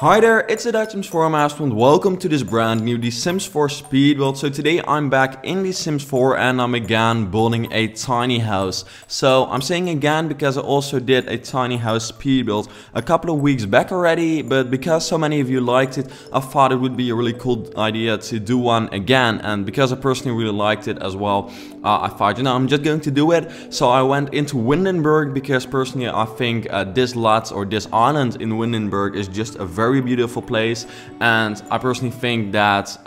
Hi there, it's the Dutch Sims 4 Master and welcome to this brand new The Sims 4 speed build. So today I'm back in The Sims 4 and I'm again building a tiny house. So I'm saying again because I also did a tiny house speed build a couple of weeks back already, but because so many of you liked it, I thought it would be a really cool idea to do one again. And because I personally really liked it as well, I thought, you know, I'm just going to do it. So I went into Windenburg because personally I think this lot or this island in Windenburg is just a very beautiful place, and I personally think that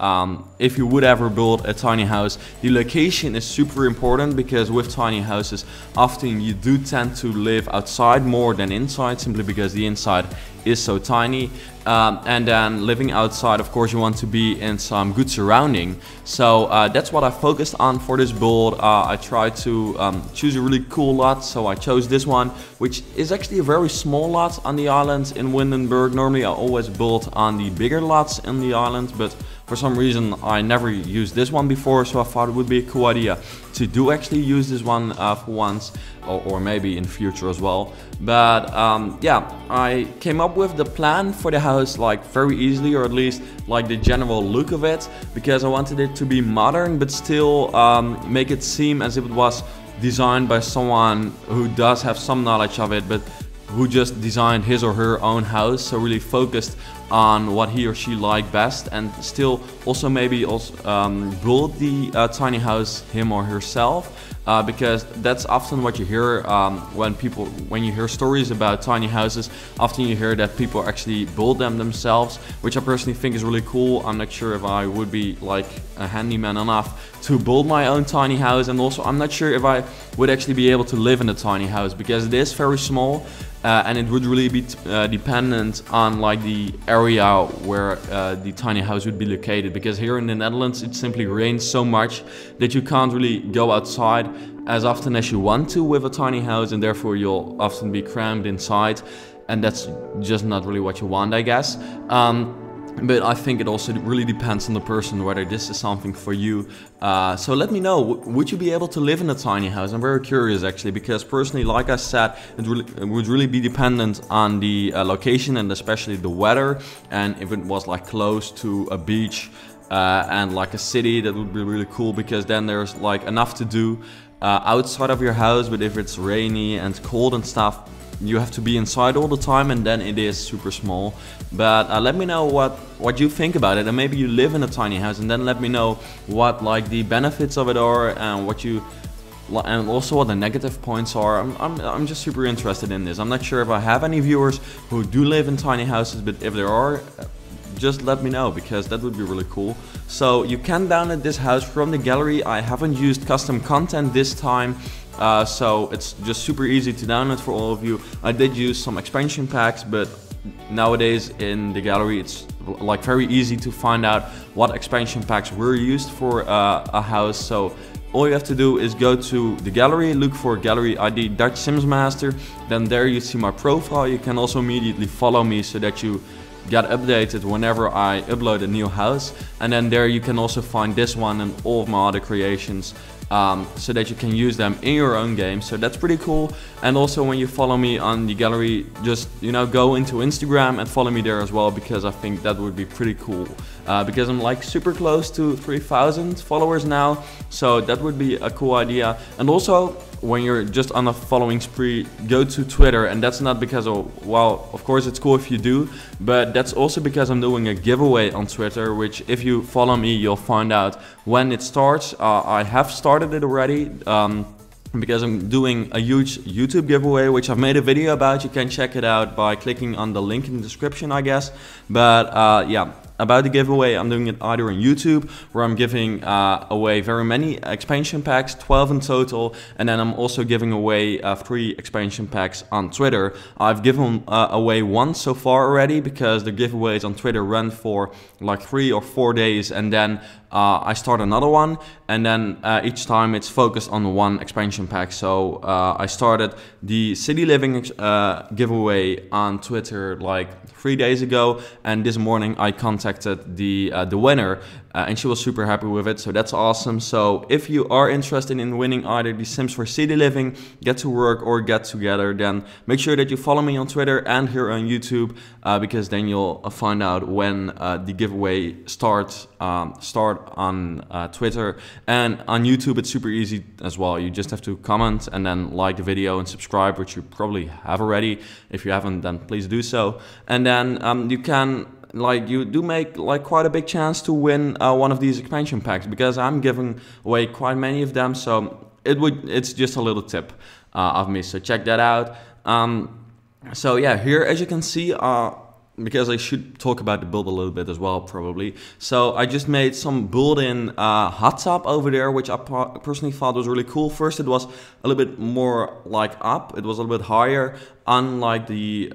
if you would ever build a tiny house, the location is super important, because with tiny houses often you do tend to live outside more than inside, simply because the inside is so tiny. And then living outside, of course, you want to be in some good surrounding. So that's what I focused on for this build. I tried to choose a really cool lot, so I chose this one, which is actually a very small lot on the island in Windenburg. Normally I always build on the bigger lots in the island, but for some reason I never used this one before, so I thought it would be a cool idea to do actually use this one for once, or maybe in future as well. But yeah, I came up with the plan for the house like very easily, or at least like the general look of it, because I wanted it to be modern but still make it seem as if it was designed by someone who does have some knowledge of it, but who just designed his or her own house, so really focused on what he or she liked best, and still also maybe also build the tiny house him or herself, because that's often what you hear when you hear stories about tiny houses. Often you hear that people actually build them themselves, which I personally think is really cool. I'm not sure if I would be like a handyman enough to build my own tiny house, and also I'm not sure if I would actually be able to live in a tiny house, because it is very small. And it would really be dependent on like the area where the tiny house would be located, because here in the Netherlands it simply rains so much that you can't really go outside as often as you want to with a tiny house, and therefore you'll often be crammed inside, and that's just not really what you want, I guess. But I think it also really depends on the person whether this is something for you. So let me know, would you be able to live in a tiny house? I'm very curious actually, because personally, like I said, it would really be dependent on the location and especially the weather. And if it was like close to a beach and like a city, that would be really cool, because then there's like enough to do outside of your house. But if it's rainy and cold and stuff, you have to be inside all the time, and then it is super small. But let me know what you think about it, and maybe you live in a tiny house, and then let me know what like the benefits of it are, and and also what the negative points are. I'm just super interested in this. I'm not sure if I have any viewers who do live in tiny houses, but if there are, just let me know, because that would be really cool. So you can download this house from the gallery. I haven't used custom content this time, so it's just super easy to download for all of you. I did use some expansion packs, but nowadays in the gallery it's like very easy to find out what expansion packs were used for a house. So all you have to do is go to the gallery, look for gallery ID Dutch Sims Master, then there you see my profile. You can also immediately follow me so that you get updated whenever I upload a new house, and then there you can also find this one and all of my other creations, so that you can use them in your own game. So that's pretty cool. And also when you follow me on the gallery, just, you know, go into Instagram and follow me there as well, because I think that would be pretty cool, because I'm like super close to 3,000 followers now, so that would be a cool idea. And also when you're just on a following spree, go to Twitter, and that's not because of, well, of course it's cool if you do, but that's also because I'm doing a giveaway on Twitter, which if you follow me you'll find out when it starts. I have started it already, because I'm doing a huge YouTube giveaway, which I've made a video about. You can check it out by clicking on the link in the description, I guess. But yeah, about the giveaway, I'm doing it either on YouTube, where I'm giving away very many expansion packs, 12 in total, and then I'm also giving away 3 expansion packs on Twitter. I've given away one so far already, because the giveaways on Twitter run for like 3 or 4 days, and then I start another one, and then each time it's focused on one expansion pack. So I started the city living giveaway on Twitter like 3 days ago, and this morning I contacted contacted the winner, and she was super happy with it. So that's awesome. So if you are interested in winning either the Sims 4 City Living, Get to Work, or Get Together, then make sure that you follow me on Twitter and here on YouTube, because then you'll find out when the giveaway starts. Start on Twitter, and on YouTube it's super easy as well. You just have to comment and then like the video and subscribe, which you probably have already. If you haven't, then please do so. And then you can, like, you do make like quite a big chance to win one of these expansion packs, because I'm giving away quite many of them. So it's just a little tip of me, so check that out. So yeah, here as you can see, because I should talk about the build a little bit as well, probably. So I just made some built-in hot tub over there, which I personally thought was really cool. First, it was a little bit more like up. It was a little bit higher, unlike the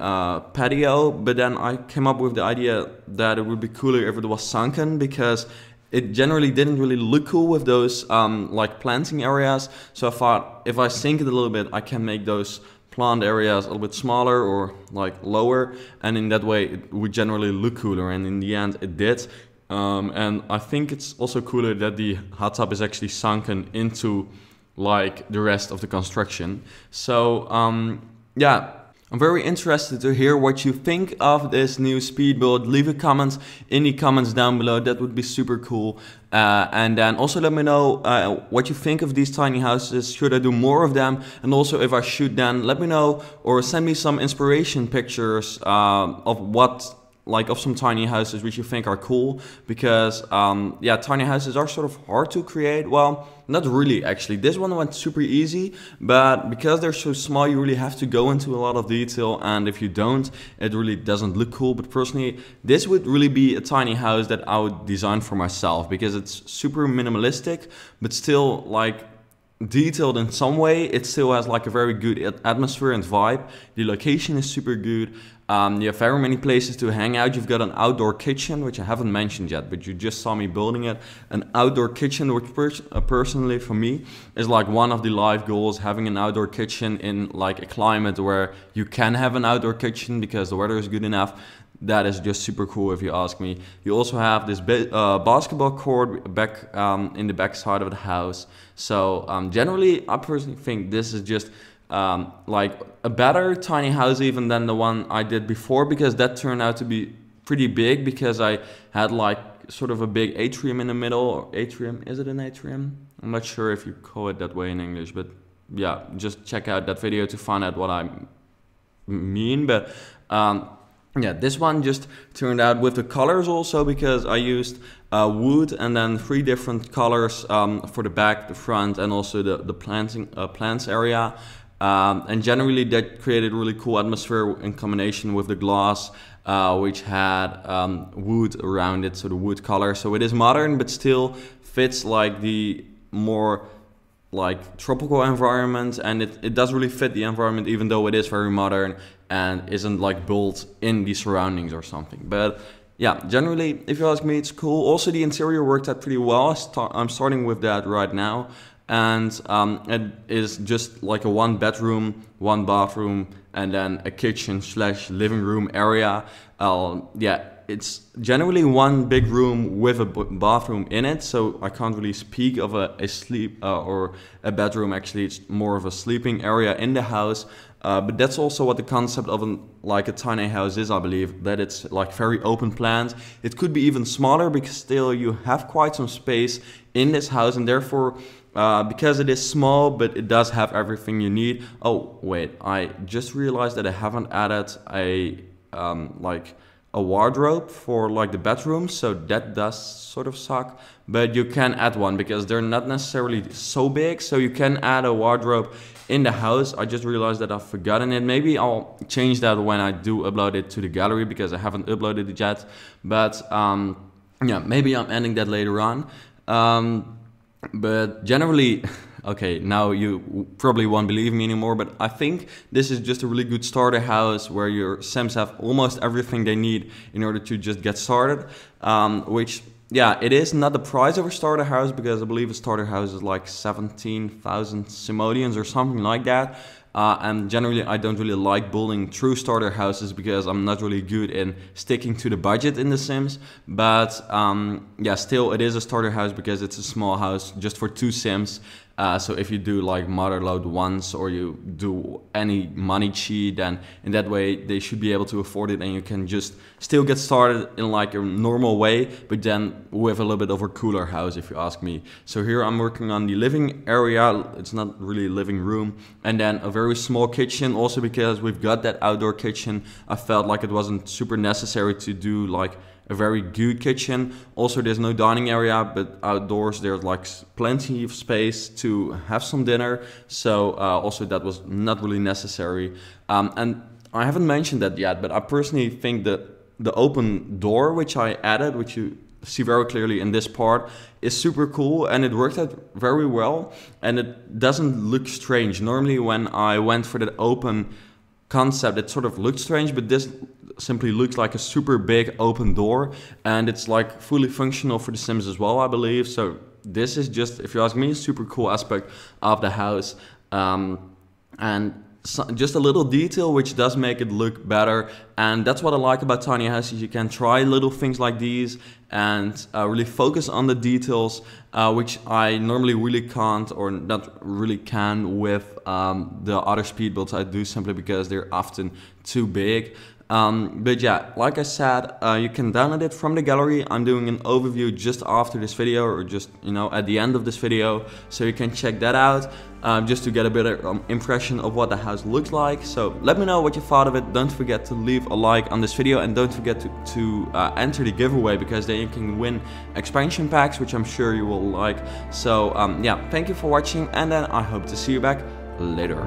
patio. But then I came up with the idea that it would be cooler if it was sunken, because it generally didn't really look cool with those like planting areas. So I thought if I sink it a little bit, I can make those plant areas a little bit smaller or like lower, and in that way it would generally look cooler, and in the end it did. And I think it's also cooler that the hot tub is actually sunken into like the rest of the construction. So yeah, I'm very interested to hear what you think of this new speed build. Leave a comment in the comments down below. That would be super cool. And then also let me know what you think of these tiny houses. Should I do more of them? And also if I should, then let me know, or send me some inspiration pictures of what, like, of some tiny houses which you think are cool, because yeah, tiny houses are sort of hard to create. Well, not really actually. This one went super easy, but because they're so small, you really have to go into a lot of detail, and if you don't, it really doesn't look cool. But personally, this would really be a tiny house that I would design for myself, because it's super minimalistic, but still like detailed in some way. It still has like a very good atmosphere and vibe. The location is super good. You have very many places to hang out. You've got an outdoor kitchen, which I haven't mentioned yet, but you just saw me building it. An outdoor kitchen, which personally for me is like one of the life goals, having an outdoor kitchen in like a climate where you can have an outdoor kitchen because the weather is good enough. That is just super cool if you ask me. You also have this basketball court back in the back side of the house. So generally, I personally think this is just like a better tiny house even than the one I did before, because that turned out to be pretty big, because I had like sort of a big atrium in the middle. Or atrium, is it an atrium? I'm not sure if you call it that way in English, but yeah, just check out that video to find out what I mean. But yeah, this one just turned out with the colors also, because I used wood and then 3 different colors for the back, the front, and also the plants area. And generally that created a really cool atmosphere in combination with the glass, which had wood around it, so the wood color. So it is modern, but still fits like the more like tropical environment, and it does really fit the environment, even though it is very modern and isn't like built in the surroundings or something. But yeah, generally, if you ask me, it's cool. Also, the interior worked out pretty well. I'm starting with that right now. And it is just like a 1-bedroom, 1-bathroom, and then a kitchen / living room area. Yeah, it's generally 1 big room with a bathroom in it, so I can't really speak of a sleep or a bedroom. Actually, it's more of a sleeping area in the house. But that's also what the concept of like a tiny house is, I believe, that it's like very open planned. It could be even smaller, because still you have quite some space in this house, and therefore because it is small, but it does have everything you need. Oh wait, I just realized that I haven't added a like a wardrobe for like the bedroom, so that does sort of suck. But you can add one, because they're not necessarily so big, so you can add a wardrobe in the house. I just realized that I've forgotten it. Maybe I'll change that when I do upload it to the gallery, because I haven't uploaded it yet. But yeah, maybe I'm adding that later on. But generally, okay, now you probably won't believe me anymore, but I think this is just a really good starter house where your Sims have almost everything they need in order to just get started. Which, yeah, it is not the price of a starter house, because I believe a starter house is like 17,000 simoleons or something like that. And generally I don't really like building true starter houses because I'm not really good in sticking to the budget in The Sims. But yeah, still it is a starter house because it's a small house just for 2 Sims. So if you do like mother load once or you do any money cheat, then in that way they should be able to afford it and you can just still get started in like a normal way, but then with a little bit of a cooler house if you ask me. So here I'm working on the living area, it's not really a living room, and then a very small kitchen. Also because we've got that outdoor kitchen, I felt like it wasn't super necessary to do like a very good kitchen. Also there's no dining area, but outdoors there's like plenty of space to have some dinner. So also that was not really necessary. And I haven't mentioned that yet, but I personally think that the open door which I added, which you see very clearly in this part, is super cool and it worked out very well and it doesn't look strange. Normally when I went for that open concept it sort of looked strange, but this simply looks like a super big open door and it's like fully functional for The Sims as well, I believe. So this is just, if you ask me, a super cool aspect of the house, and just a little detail which does make it look better. And that's what I like about tiny houses. You can try little things like these and really focus on the details, which I normally really can't or not really can with the other speed builds I do, simply because they're often too big. But yeah, like I said, you can download it from the gallery. I'm doing an overview just after this video, or just, you know, at the end of this video, so you can check that out, just to get a better impression of what the house looks like. So let me know what you thought of it. Don't forget to leave a like on this video and don't forget to enter the giveaway, because then you can win expansion packs, which I'm sure you will like. So yeah, thank you for watching, and then I hope to see you back later.